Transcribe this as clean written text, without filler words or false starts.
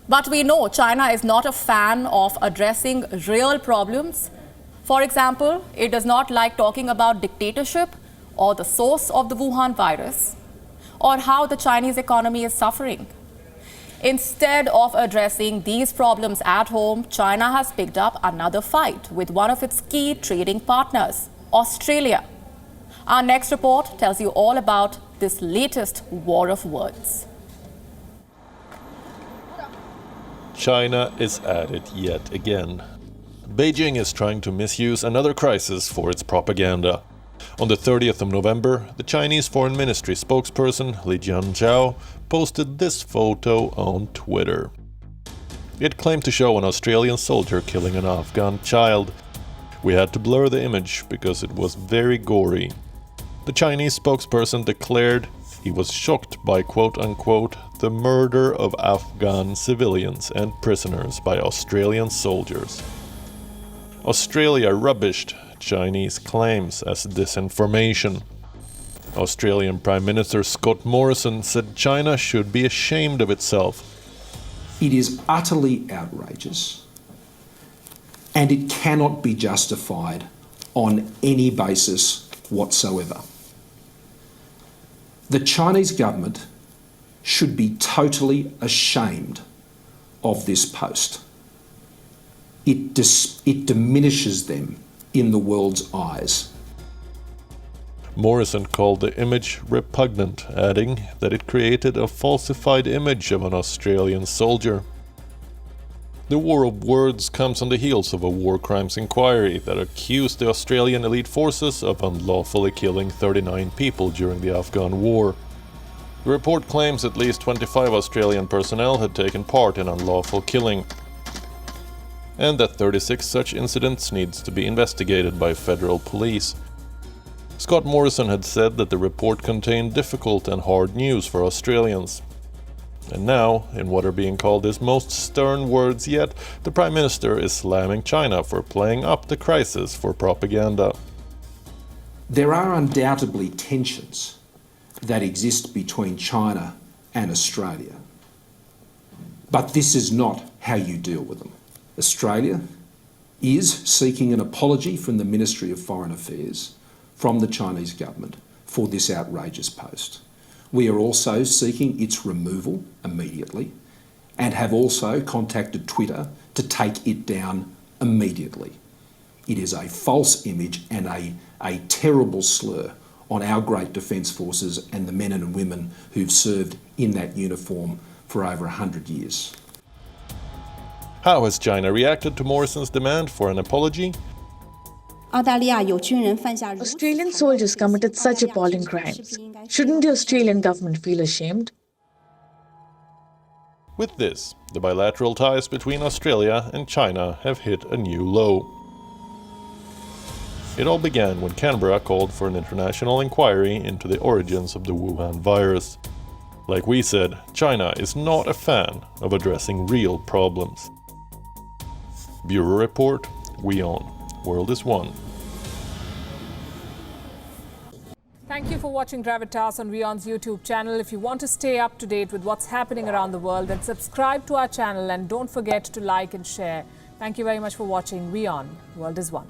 But we know China is not a fan of addressing real problems. For example, it does not like talking about dictatorship or the source of the Wuhan virus or how the Chinese economy is suffering. Instead of addressing these problems at home, China has picked up another fight with one of its key trading partners, Australia. Our next report tells you all about this latest war of words. China is at it yet again. Beijing is trying to misuse another crisis for its propaganda. On the 30th of November, the Chinese Foreign Ministry spokesperson Li Jianzhao posted this photo on Twitter. It claimed to show an Australian soldier killing an Afghan child. We had to blur the image because it was very gory. The Chinese spokesperson declared he was shocked by quote-unquote the murder of Afghan civilians and prisoners by Australian soldiers. Australia rubbished Chinese claims as disinformation. Australian Prime Minister Scott Morrison said China should be ashamed of itself. It is utterly outrageous, and it cannot be justified on any basis whatsoever. The Chinese government should be totally ashamed of this post. It diminishes them in the world's eyes. Morrison called the image repugnant, adding that it created a falsified image of an Australian soldier. The war of words comes on the heels of a war crimes inquiry that accused the Australian elite forces of unlawfully killing 39 people during the Afghan war. The report claims at least 25 Australian personnel had taken part in unlawful killing, and that 36 such incidents needs to be investigated by federal police. Scott Morrison had said that the report contained difficult and hard news for Australians. And now, in what are being called his most stern words yet, the Prime Minister is slamming China for playing up the crisis for propaganda. There are undoubtedly tensions that exist between China and Australia. But this is not how you deal with them. Australia is seeking an apology from the Ministry of Foreign Affairs, from the Chinese government, for this outrageous post. We are also seeking its removal immediately and have also contacted Twitter to take it down immediately. It is a false image and a terrible slur on our great defence forces and the men and women who've served in that uniform for over 100 years. How has China reacted to Morrison's demand for an apology? Australian soldiers committed such appalling crimes. Shouldn't the Australian government feel ashamed? With this, the bilateral ties between Australia and China have hit a new low. It all began when Canberra called for an international inquiry into the origins of the Wuhan virus. Like we said, China is not a fan of addressing real problems. Bureau Report, WION. World is One. Thank you for watching Gravitas on WION's YouTube channel. If you want to stay up to date with what's happening around the world, then subscribe to our channel and don't forget to like and share. Thank you very much for watching WION. World is One.